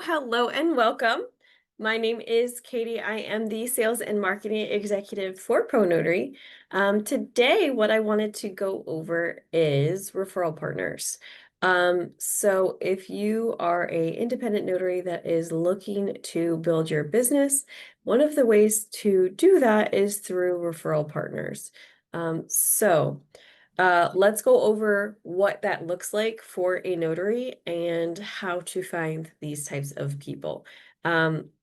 Hello and welcome. My name is Katie. I am the Sales and Marketing Executive for ProNotary. Today, what I wanted to go over is referral partners. So if you are an independent notary that is looking to build your business, one of the ways to do that is through referral partners. Let's go over what that looks like for a notary and how to find these types of people.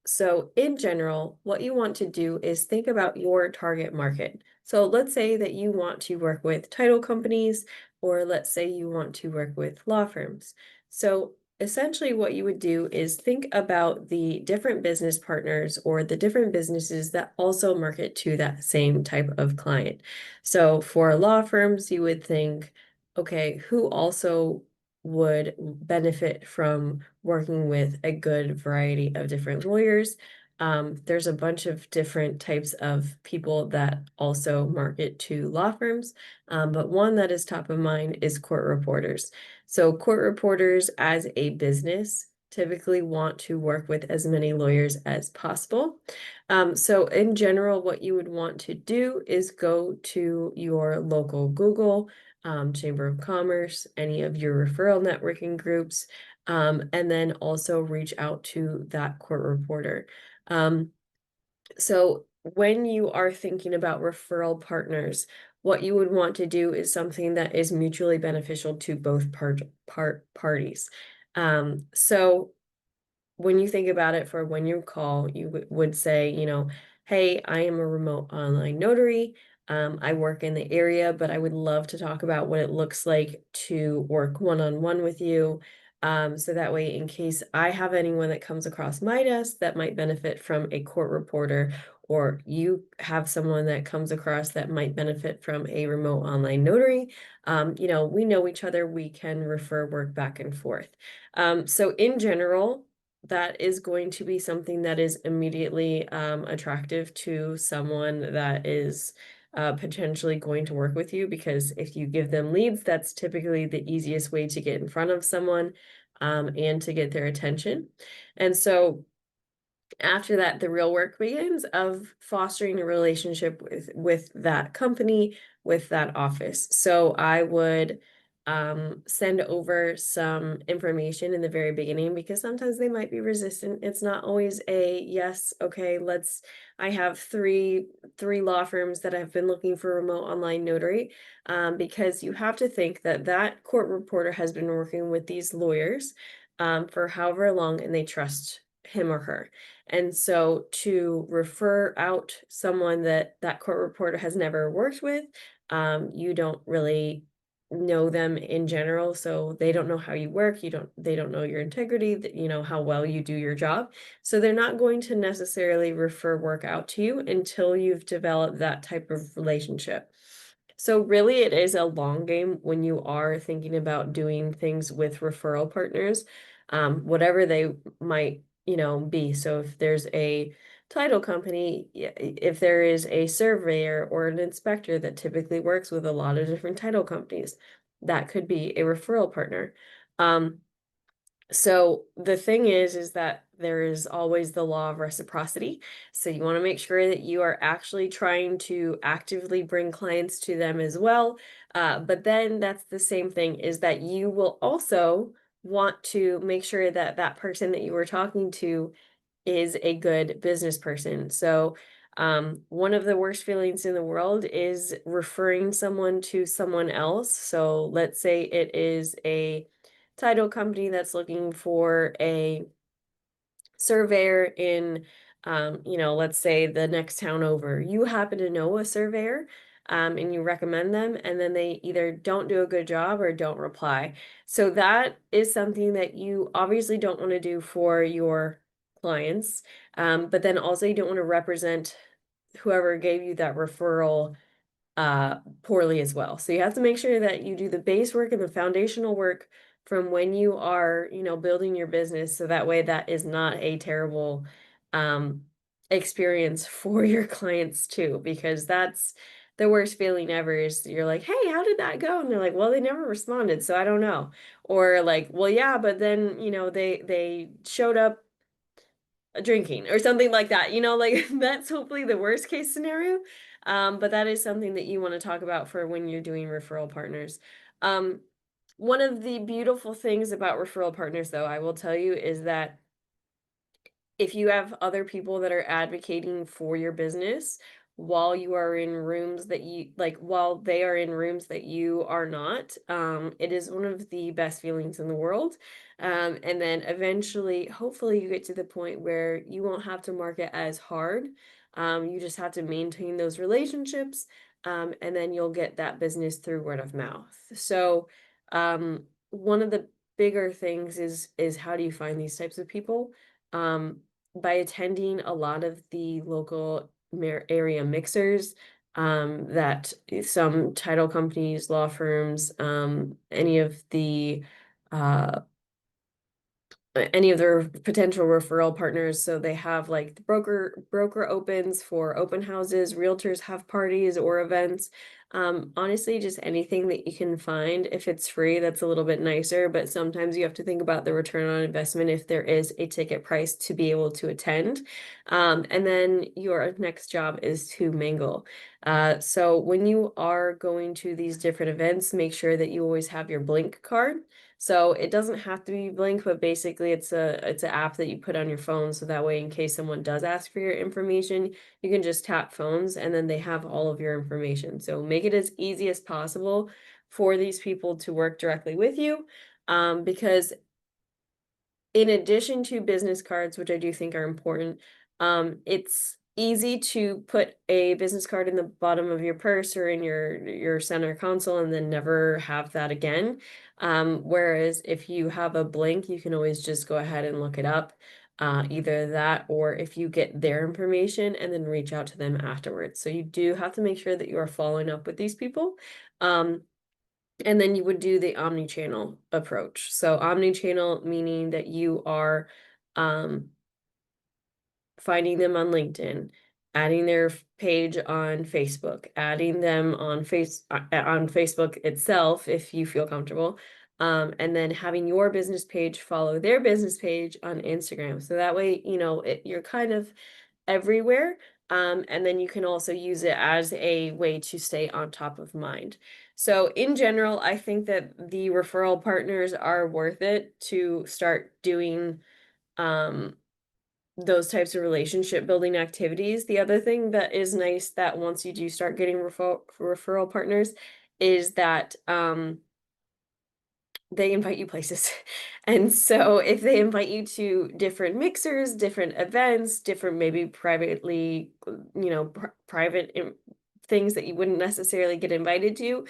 So in general, what you want to do is think about your target market. So let's say that you want to work with title companies, or let's say you want to work with law firms. So essentially what you would do is think about the different business partners or the different businesses that also market to that same type of client. So for law firms, you would think, okay, who also would benefit from working with a good variety of different lawyers? There's a bunch of different types of people that also market to law firms, but one that is top of mind is court reporters. So court reporters as a business typically want to work with as many lawyers as possible. So in general, what you would want to do is go to your local Google, Chamber of Commerce, any of your referral networking groups, and then also reach out to that court reporter. So when you are thinking about referral partners, what you would want to do is something that is mutually beneficial to both parties. So when you think about it, for when you call, you would say, hey, I am a remote online notary. I work in the area, but I would love to talk about what it looks like to work one-on-one with you. So that way, in case I have anyone that comes across my desk that might benefit from a court reporter, or you have someone that comes across that might benefit from a remote online notary, we know each other, we can refer work back and forth. So in general, that is going to be something that is immediately attractive to someone that is potentially going to work with you, because if you give them leads, that's typically the easiest way to get in front of someone and to get their attention. And so after that, the real work begins of fostering a relationship with that company, with that office. So I would send over some information in the very beginning, because sometimes they might be resistant. It's not always a yes, okay, I have three law firms that have been looking for remote online notary, because you have to think that that court reporter has been working with these lawyers for however long, and they trust him or her. And so to refer out someone that that court reporter has never worked with, you don't really know them in general, so they don't know how you work, they don't know your integrity, how well you do your job. So they're not going to necessarily refer work out to you until you've developed that type of relationship. So really it is a long game when you are thinking about doing things with referral partners, whatever they might, be. So if there's a title company, if there is a surveyor or an inspector that typically works with a lot of different title companies, that could be a referral partner. So the thing is that there is always the law of reciprocity. So you want to make sure that you are actually trying to actively bring clients to them as well. But then that's the same thing, is that you will also want to make sure that that person that you were talking to is a good business person. So one of the worst feelings in the world is referring someone to someone else. So let's say it is a title company that's looking for a surveyor in, let's say the next town over. You happen to know a surveyor, and you recommend them, and then they either don't do a good job or don't reply. So that is something that you obviously don't want to do for your clients, but then also you don't want to represent whoever gave you that referral poorly as well. So you have to make sure that you do the base work and the foundational work from when you are, building your business, so that way that is not a terrible experience for your clients too, because the worst feeling ever is you're like, hey, how did that go? And they're like, well, they never responded, so I don't know. Or like, well, yeah, but then, they showed up drinking or something like that, like that's hopefully the worst case scenario. But that is something that you want to talk about for when you're doing referral partners. Um, one of the beautiful things about referral partners, though, I will tell you, is that if you have other people that are advocating for your business while you are in rooms that you like, while they are in rooms that you are not, it is one of the best feelings in the world. And then eventually, hopefully, you get to the point where you won't have to market as hard. You just have to maintain those relationships, and then you'll get that business through word of mouth. So, one of the bigger things is how do you find these types of people? Um, by attending a lot of the local area mixers, that some title companies, law firms, uh, any of their potential referral partners. So they have like the broker opens for open houses, realtors have parties or events. Honestly, just anything that you can find. If it's free, that's a little bit nicer, but sometimes you have to think about the return on investment if there is a ticket price to be able to attend. And then your next job is to mingle. So when you are going to these different events, make sure that you always have your Blink card. So it doesn't have to be Blink, but basically it's an app that you put on your phone, so that way in case someone does ask for your information, you can just tap phones and then they have all of your information. So make it as easy as possible for these people to work directly with you, because in addition to business cards, which I do think are important, it's easy to put a business card in the bottom of your purse or in your center console and then never have that again. Whereas if you have a Blink, you can always just go ahead and look it up. Either that or if you get their information and then reach out to them afterwards. So you do have to make sure that you are following up with these people. Um, and then you would do the omni-channel approach. So omni-channel meaning that you are um, finding them on LinkedIn, adding their page on Facebook, adding them on Facebook itself if you feel comfortable, and then having your business page follow their business page on Instagram. So that way, you're kind of everywhere. And then you can also use it as a way to stay on top of mind. So in general, I think that the referral partners are worth it to start doing um, those types of relationship building activities. The other thing that is nice that once you do start getting referral partners is that they invite you places. And so if they invite you to different mixers, different events, different maybe privately, private things that you wouldn't necessarily get invited to,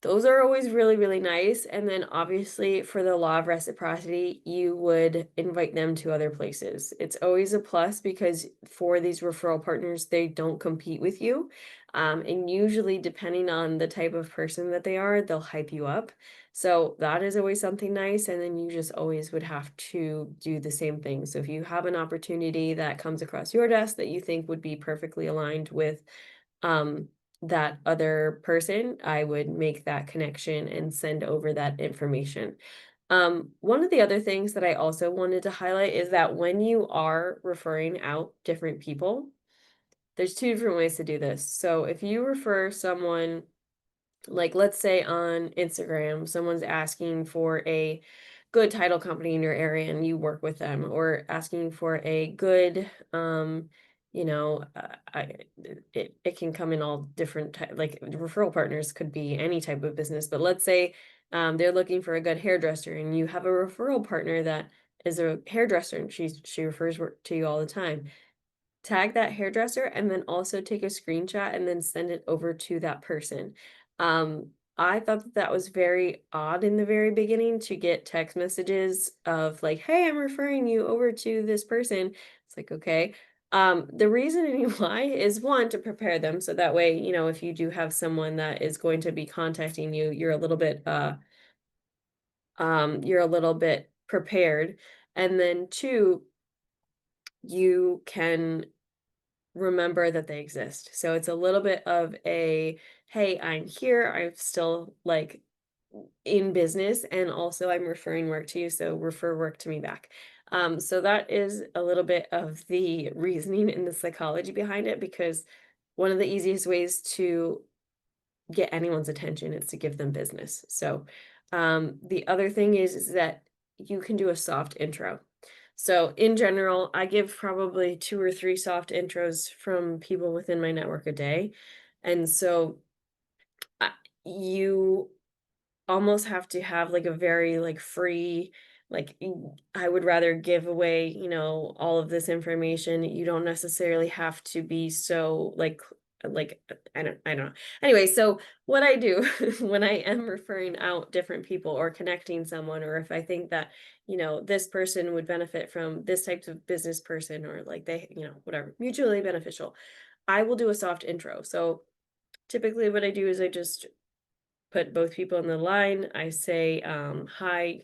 those are always really, really nice. And then obviously for the law of reciprocity, you would invite them to other places. It's always a plus because for these referral partners, they don't compete with you. And usually depending on the type of person that they are, they'll hype you up. So that is always something nice. And then you just always would have to do the same thing. So if you have an opportunity that comes across your desk that you think would be perfectly aligned with um, that other person, I would make that connection and send over that information. One of the other things that I also wanted to highlight is that when you are referring out different people, there's two different ways to do this. So if you refer someone, like let's say on Instagram, someone's asking for a good title company in your area and you work with them, or asking for a good I it can come in all different like referral partners could be any type of business, but let's say they're looking for a good hairdresser and you have a referral partner that is a hairdresser and she refers to you all the time. Tag that hairdresser and then also take a screenshot and then send it over to that person. I thought that that was very odd in the very beginning to get text messages of like, hey, I'm referring you over to this person. It's like, okay. The reasoning why is one, to prepare them. So that way, if you do have someone that is going to be contacting you, you're a little bit prepared. And then two, you can remember that they exist. So it's a little bit of a, hey, I'm here. I'm still like in business, and also I'm referring work to you, so refer work to me back. So that is a little bit of the reasoning and the psychology behind it, because one of the easiest ways to get anyone's attention is to give them business. So the other thing is that you can do a soft intro. So in general, I give probably 2 or 3 soft intros from people within my network a day. And so I, you almost have to have like a very like free, like I would rather give away, all of this information. You don't necessarily have to be so like I don't know. Anyway, so what I do when I am referring out different people or connecting someone, or if I think that, this person would benefit from this type of business person, or like they, whatever, mutually beneficial, I will do a soft intro. So typically what I do is I just put both people in the line. I say, hi,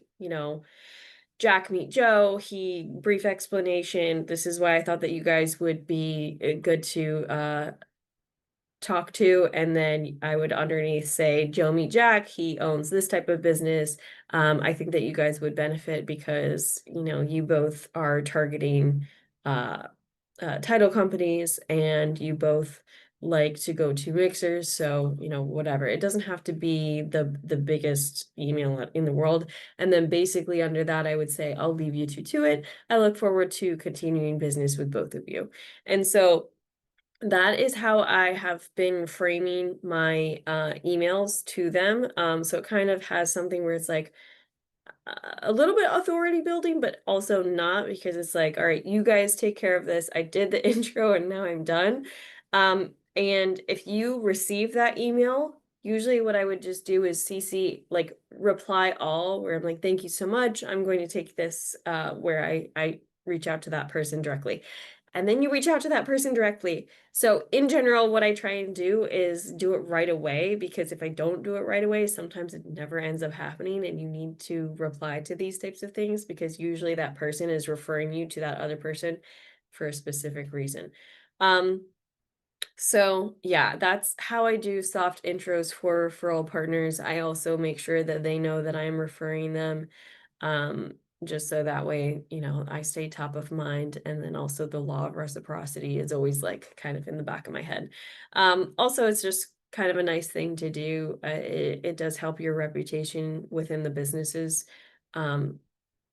Jack, meet Joe. He, brief explanation. This is why I thought that you guys would be good to talk to. And then I would underneath say, Joe, meet Jack. He owns this type of business. I think that you guys would benefit because, you both are targeting uh, title companies, and you both like to go to mixers. So, whatever. It doesn't have to be the biggest email in the world. And then basically under that, I would say, I'll leave you two to it. I look forward to continuing business with both of you. And so that is how I have been framing my emails to them. So it kind of has something where it's like, a little bit authority building, but also not, because it's like, all right, you guys take care of this. I did the intro and now I'm done. And if you receive that email, usually what I would just do is CC, like reply all, where I'm like, thank you so much. I'm going to take this where I reach out to that person directly. And then you reach out to that person directly. So in general, what I try and do is do it right away, because if I don't do it right away, sometimes it never ends up happening, and you need to reply to these types of things because usually that person is referring you to that other person for a specific reason. So yeah, that's how I do soft intros for referral partners. I also make sure that they know that I'm referring them, um, just so that way, I stay top of mind. And then also the law of reciprocity is always like kind of in the back of my head. Also, it's just kind of a nice thing to do. It does help your reputation within the businesses, um,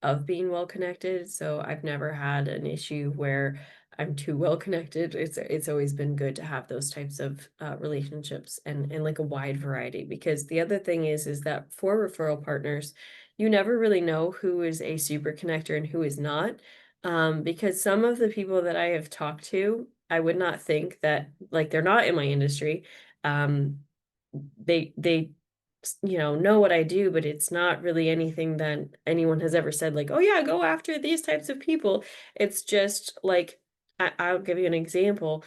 of being well connected. So I've never had an issue where I'm too well connected. It's always been good to have those types of relationships, and like a wide variety. Because the other thing is that for referral partners, you never really know who is a super connector and who is not. Because some of the people that I have talked to, I would not think that, like, they're not in my industry. Um, they know what I do, but it's not really anything that anyone has ever said, like, oh yeah, go after these types of people. It's just like, I'll give you an example.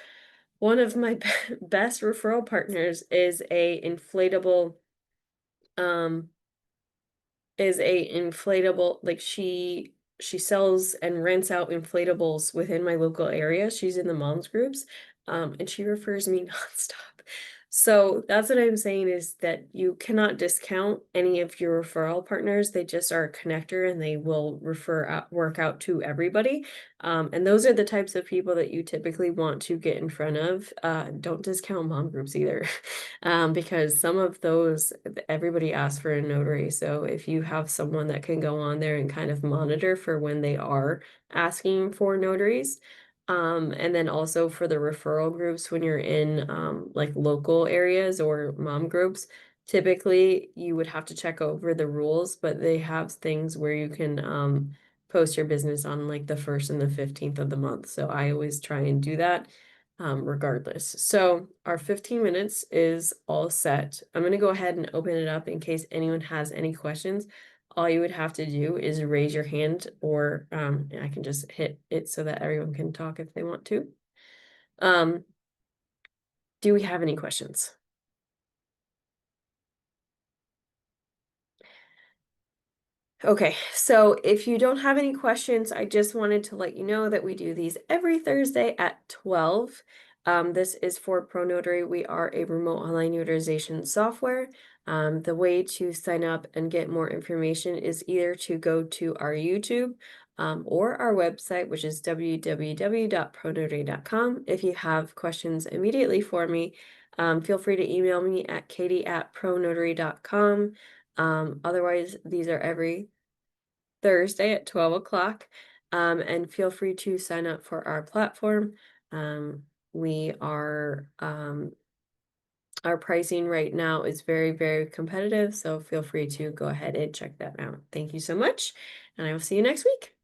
One of my best referral partners um is a inflatable, like, she sells and rents out inflatables within my local area. She's in the moms groups, and she refers me nonstop. So that's what I'm saying, is that you cannot discount any of your referral partners. They just are a connector, and they will work out to everybody. And those are the types of people that you typically want to get in front of. Don't discount mom groups either. Because some of those, everybody asks for a notary. So if you have someone that can go on there and kind of monitor for when they are asking for notaries, and then also for the referral groups, when you're in like local areas or mom groups, typically you would have to check over the rules, but they have things where you can post your business on like the 1st and the 15th of the month. So I always try and do that, regardless. So our 15 minutes is all set. I'm going to go ahead and open it up in case anyone has any questions. All you would have to do is raise your hand, or I can just hit it so that everyone can talk if they want to. Um, do we have any questions? Okay, so if you don't have any questions, I just wanted to let you know that we do these every Thursday at 12. This is for ProNotary. We are a remote online notarization software. The way to sign up and get more information is either to go to our YouTube or our website, which is www.pronotary.com. If you have questions immediately for me, feel free to email me at katie@pronotary.com. Otherwise, these are every Thursday at 12 o'clock. And feel free to sign up for our platform. We are, our pricing right now is very, very competitive. So feel free to go ahead and check that out. Thank you so much. And I will see you next week.